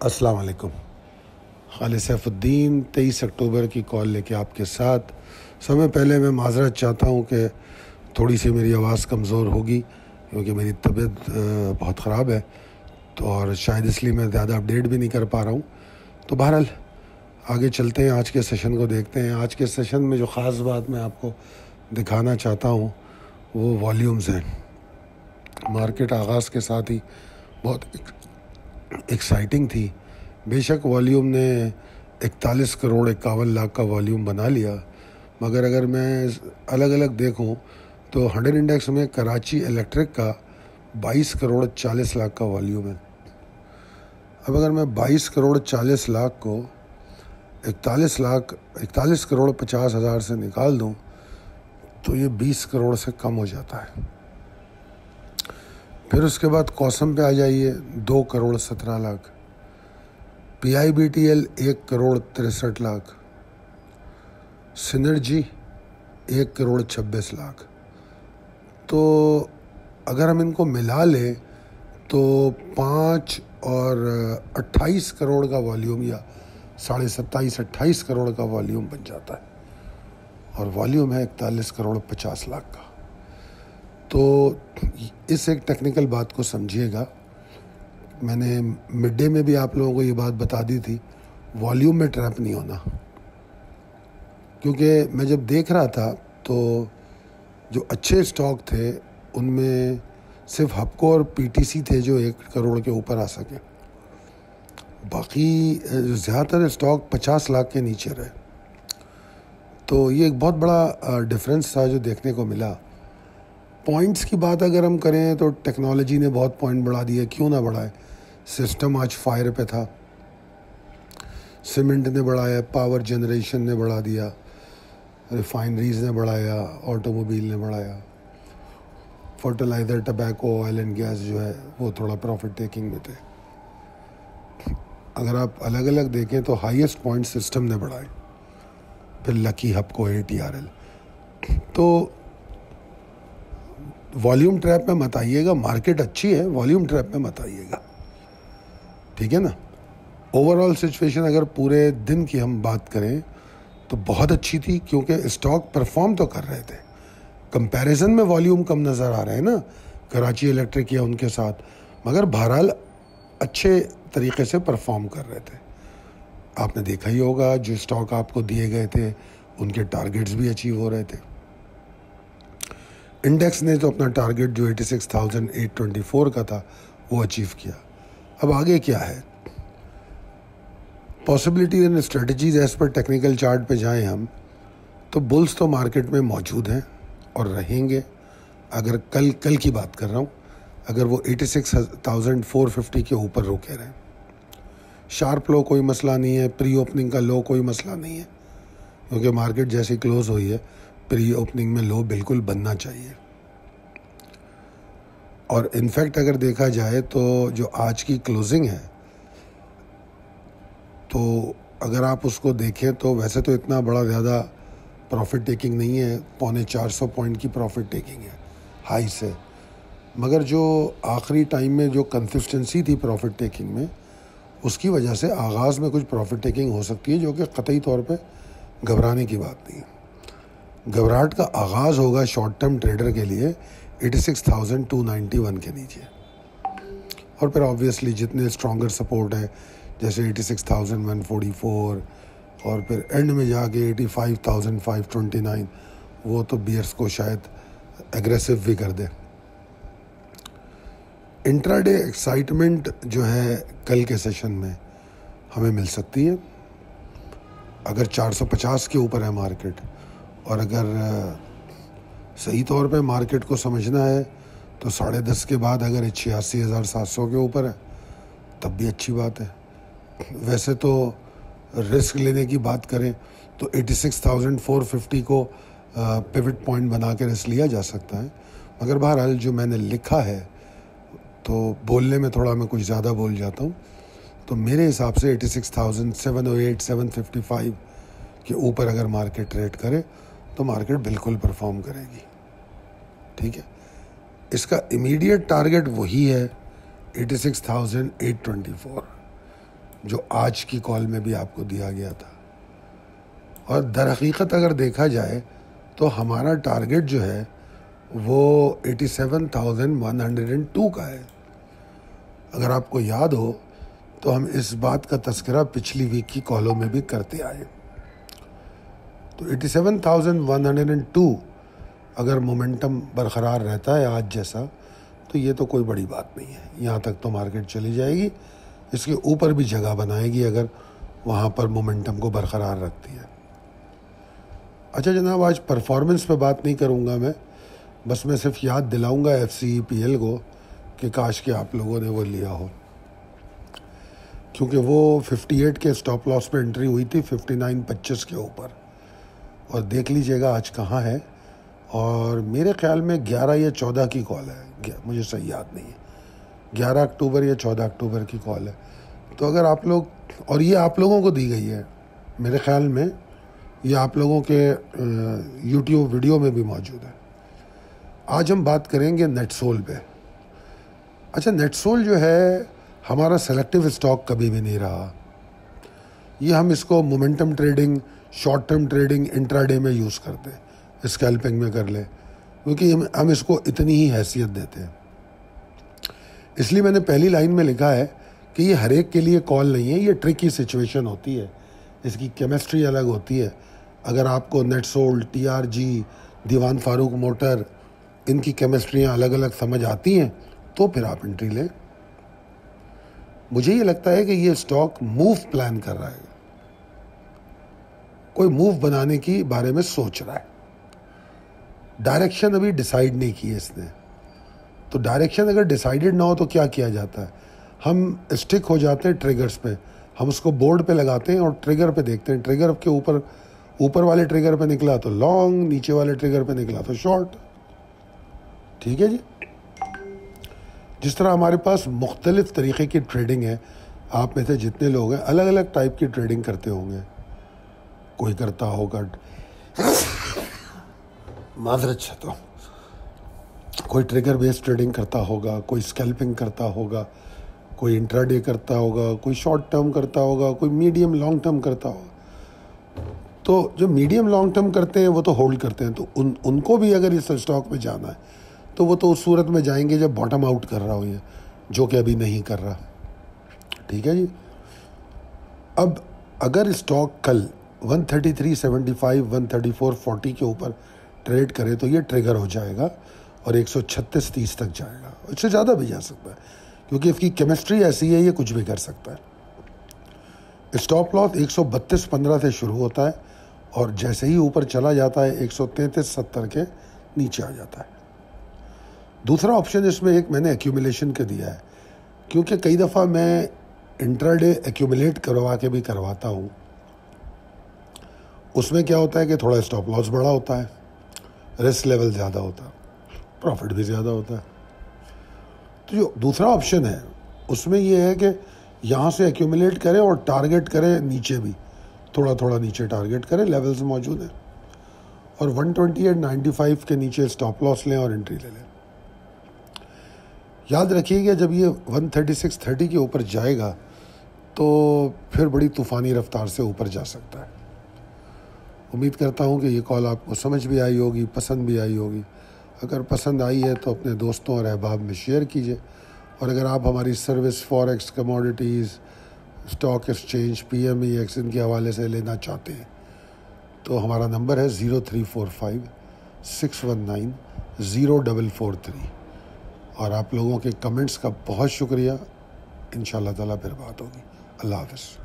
السلام علیکم. خالد سیف الدین 23 اکتوبر کی کال لے کے آپ کے ساتھ. سب سے پہلے میں معذرت چاہتا ہوں کہ تھوڑی سی میری آواز کمزور ہوگی کیونکہ میری طبیعت بہت خراب ہے تو اور شاید اس لیے میں زیادہ اپڈیٹ بھی نہیں کر پا رہا ہوں. تو بہرحال آگے چلتے ہیں, آج کے سیشن کو دیکھتے ہیں. آج کے سیشن میں جو خاص بات میں آپ کو دکھانا چاہتا ہوں وہ والیومز ہیں. مارکیٹ آغاز کے ساتھ ہی بہت ایکسائٹنگ تھی. بے شک والیوم نے 41 کروڑ 51 لاکھ کا والیوم بنا لیا, مگر اگر میں الگ الگ دیکھوں تو 100 انڈیکس میں کراچی الیکٹرک کا 22 کروڑ 40 لاکھ کا والیوم ہے. اب اگر میں 22 کروڑ 40 لاکھ کو 41 کروڑ 50 ہزار سے نکال دوں تو یہ 20 کروڑ سے کم ہو جاتا ہے. پھر اس کے بعد کوسم پہ آ جائیے 2 crore 17 lakh, P I B T L 1 crore 63 lakh, Synergy 1 crore 26 lakh. تو اگر ہم ان کو ملا لیں تو 5 اور 28 کروڑ کا والیوم یا 27-28 کروڑ کا والیوم بن جاتا ہے, اور والیوم ہے 41 کروڑ 50 لاکھ کا. تو اس ایک ٹیکنیکل بات کو سمجھیے گا. میں نے مڈ ڈے میں بھی آپ لوگوں کو یہ بات بتا دی تھی, والیوم میں ٹریپ نہیں ہونا, کیونکہ میں جب دیکھ رہا تھا تو جو اچھے اسٹاک تھے ان میں صرف ہپکو اور پی ٹی سی تھے جو 1 کروڑ کے اوپر آ سکے. باقی زیادہ تر اسٹاک 50 لاکھ کے نیچے رہے. تو یہ ایک بہت بڑا ڈفرینس تھا جو دیکھنے کو ملا. پوائنٹس کی بات اگر ہم کریں تو ٹیکنالوجی نے بہت پوائنٹ بڑھا دیے, کیوں نہ بڑھائے. سسٹم آج فائر پہ تھا, سیمنٹ نے بڑھایا, پاور جنریشن نے بڑھا دیا, ریفائنریز نے بڑھایا, آٹو موبیل نے بڑھایا, fertiliser, tobacco, oil and gas جو ہے وہ تھوڑا پروفٹ ٹیکنگ میں تھے. اگر آپ الگ الگ دیکھیں تو ہائیسٹ پوائنٹ سسٹم نے بڑھائے, پھر لکی, ہپ کو, اے ٹی آر ایل. تو والیوم ٹریپ میں مت آئیے گا. مارکیٹ اچھی ہے, والیوم ٹریپ میں مت آئیے گا, ٹھیک ہے نا. اوور آل سچویشن اگر پورے دن کی ہم بات کریں تو بہت اچھی تھی, کیونکہ اسٹاک پرفارم تو کر رہے تھے. کمپیریزن میں والیوم کم نظر آ رہے ہیں نا کراچی الیکٹرک یا ان کے ساتھ, مگر بہرحال اچھے طریقے سے پرفارم کر رہے تھے. آپ نے دیکھا ہی ہوگا جو اسٹاک آپ کو دیے گئے تھے ان کے ٹارگیٹس بھی اچیو ہو رہے تھے. انڈیکس نے تو اپنا ٹارگیٹ جو 86,824 کا تھا وہ اچیو کیا. اب آگے کیا ہے, possibilities and strategies as per technical chart پہ جائیں ہم تو بلز تو مارکیٹ میں موجود ہیں اور رہیں گے. اگر کل کی بات کر رہا ہوں, اگر وہ 86,450 کے اوپر روکے رہیں, شارپ لو کوئی مسئلہ نہیں ہے, پری اوپننگ کا لو کوئی مسئلہ نہیں ہے, کیونکہ مارکیٹ جیسی کلوز ہوئی ہے پری اوپننگ میں لو بالکل بننا چاہیے. اور انفیکٹ اگر دیکھا جائے تو جو آج کی کلوزنگ ہے تو اگر آپ اس کو دیکھیں تو ویسے تو اتنا بڑا زیادہ پروفٹ ٹیکنگ نہیں ہے, 450 پوائنٹ کی پروفٹ ٹیکنگ ہے ہائی سے, مگر جو آخری ٹائم میں جو کنسسٹنسی تھی پروفٹ ٹیکنگ میں اس کی وجہ سے آغاز میں کچھ پروفٹ ٹیکنگ ہو سکتی ہے, جو کہ قطعی طور پہ گھبرانے کی بات نہیں ہے. گھبراہٹ کا آغاز ہوگا شارٹ ٹرم ٹریڈر کے لیے 86,291 کے نیچے, اور پھر آبویسلی جتنے اسٹرانگر سپورٹ ہے جیسے 86,144 اور پھر اینڈ میں جا کے 85,529 وہ تو بیئرس کو شاید ایگریسو بھی کر دے. انٹرا ڈے ایکسائٹمنٹ جو ہے کل کے سیشن میں ہمیں مل سکتی ہے اگر 450 کے اوپر ہے مارکیٹ, اور اگر صحیح طور پہ مارکیٹ کو سمجھنا ہے تو 10:30 کے بعد اگر 86,700 کے اوپر ہے تب بھی اچھی بات ہے. ویسے تو رسک لینے کی بات کریں تو 86,450 کو پیوٹ پوائنٹ بنا کے رسک لیا جا سکتا ہے, مگر بہرحال جو میں نے لکھا ہے تو بولنے میں تھوڑا میں کچھ زیادہ بول جاتا ہوں, تو میرے حساب سے 86,708 755 کے اوپر اگر مارکیٹ ٹریڈ کرے تو مارکیٹ بالکل پرفارم کرے گی. ٹھیک ہے, اس کا امیڈیٹ ٹارگٹ وہی ہے 86,824. جو آج کی کال میں بھی آپ کو دیا گیا تھا. اور در حقیقت اگر دیکھا جائے تو ہمارا ٹارگٹ جو ہے وہ 87,102 کا ہے. اگر آپ کو یاد ہو تو ہم اس بات کا تذکرہ پچھلی ویک کی کالوں میں بھی کرتے آئے. تو 87,102 اگر مومنٹم برقرار رہتا ہے آج جیسا تو یہ تو کوئی بڑی بات نہیں ہے. یہاں تک تو مارکیٹ چلی جائے گی, اس کے اوپر بھی جگہ بنائے گی اگر وہاں پر مومنٹم کو برقرار رکھتی ہے. اچھا جناب, آج پرفارمنس پہ بات نہیں کروں گا میں, بس میں صرف یاد دلاؤں گا FCEPL کو کہ کاش کہ آپ لوگوں نے وہ لیا ہو, کیونکہ وہ 58 کے سٹاپ لاس پہ انٹری ہوئی تھی 59.25 کے اوپر. اور دیکھ لیجئے گا آج کہاں ہے, اور میرے خیال میں 11 یا 14 کی کال ہے, مجھے صحیح یاد نہیں ہے, 11 اکتوبر یا 14 اکتوبر کی کال ہے. تو اگر آپ لوگ, اور یہ آپ لوگوں کو دی گئی ہے میرے خیال میں, یہ آپ لوگوں کے YouTube ویڈیو میں بھی موجود ہے. آج ہم بات کریں گے نیٹ سول پہ. اچھا, نیٹ سول جو ہے ہمارا سلیکٹیو اسٹاک کبھی بھی نہیں رہا. یہ ہم اس کو momentum trading, short term trading, intra day میں یوز کرتے ہیں, اسکیلپنگ میں کر لیں, کیونکہ ہم اس کو اتنی ہی حیثیت دیتے ہیں. اس لیے میں نے پہلی لائن میں لکھا ہے کہ یہ ہر ایک کے لیے کال نہیں ہے, یہ ٹرکی سچویشن ہوتی ہے, اس کی کیمسٹری الگ ہوتی ہے. اگر آپ کو نیٹ سول, TRG, دیوان فاروق موٹر, ان کی کیمسٹریاں الگ الگ سمجھ آتی ہیں تو پھر آپ انٹری لیں. مجھے یہ لگتا ہے کہ یہ اسٹاک موو پلان کر رہا ہے, کوئی موو بنانے کی بارے میں سوچ رہا ہے. ڈائریکشن ابھی ڈیسائیڈ نہیں کی ہے اس نے. تو ڈائریکشن اگر ڈیسائیڈڈ نہ ہو تو کیا کیا جاتا ہے, ہم اسٹک ہو جاتے ہیں ٹریگرز پہ. ہم اس کو بورڈ پہ لگاتے ہیں اور ٹریگر پہ دیکھتے ہیں, ٹریگر کے اوپر والے ٹریگر پہ نکلا تو لانگ, نیچے والے ٹریگر پہ نکلا تو شارٹ. ٹھیک ہے جی. جس طرح ہمارے پاس مختلف طریقے کی ٹریڈنگ ہے, آپ میں سے جتنے لوگ ہیں الگ الگ ٹائپ کی ٹریڈنگ کرتے ہوں گے. کوئی کرتا ہوگا معذرت چاہتا ہوں, کوئی ٹریگر بیس ٹریڈنگ کرتا ہوگا, کوئی اسکیلپنگ کرتا ہوگا, کوئی انٹرا ڈے کرتا ہوگا, کوئی شارٹ ٹرم کرتا ہوگا, کوئی میڈیم لانگ ٹرم کرتا ہوگا. تو جو میڈیم لانگ ٹرم کرتے ہیں وہ تو ہولڈ کرتے ہیں, تو ان کو بھی اگر اس اسٹاک میں جانا ہے تو وہ تو اس صورت میں جائیں گے جب باٹم آؤٹ کر رہا ہو, یہ جو کہ ابھی نہیں کر رہا. ٹھیک ہے جی. اب اگر اسٹاک کل 133.75 134.40 کے اوپر ٹریڈ کرے تو یہ ٹریگر ہو جائے گا اور 136.30 تک جائے گا. اس سے زیادہ بھی جا سکتا ہے کیونکہ اس کی کیمسٹری ایسی ہے, یہ کچھ بھی کر سکتا ہے. اسٹاپ لاس 132.15 سے شروع ہوتا ہے اور جیسے ہی اوپر چلا جاتا ہے 133.70 کے نیچے آ جاتا ہے. دوسرا آپشن اس میں ایک میں نے ایکیومولیشن کا دیا ہے, کیونکہ کئی دفعہ میں انٹرا ڈے ایکیومولیٹ کروا کے بھی کرواتا ہوں. اس میں کیا ہوتا ہے کہ تھوڑا اسٹاپ لاس بڑا ہوتا ہے, رسک لیول زیادہ ہوتا ہے, پروفٹ بھی زیادہ ہوتا ہے. تو جو دوسرا آپشن ہے اس میں یہ ہے کہ یہاں سے ایکیومولیٹ کرے اور ٹارگٹ کرے نیچے بھی, تھوڑا تھوڑا نیچے ٹارگٹ کرے, لیولز موجود ہیں, اور 128.95 کے نیچے اسٹاپ لاس لیں اور انٹری لے لیں. یاد رکھیے کہ جب یہ 136.30 کے اوپر جائے گا تو پھر بڑی طوفانی رفتار سے اوپر جا سکتا ہے. امید کرتا ہوں کہ یہ کال آپ کو سمجھ بھی آئی ہوگی, پسند بھی آئی ہوگی. اگر پسند آئی ہے تو اپنے دوستوں اور احباب میں شیئر کیجیے, اور اگر آپ ہماری service forex, commodities, stock exchange, PMEX ان کے حوالے سے لینا چاہتے ہیں تو ہمارا نمبر ہے 0345 619 0443. اور آپ لوگوں کے کمنٹس کا بہت شکریہ. انشاءاللہ تعالیٰ پھر بات ہوگی. اللہ حافظ.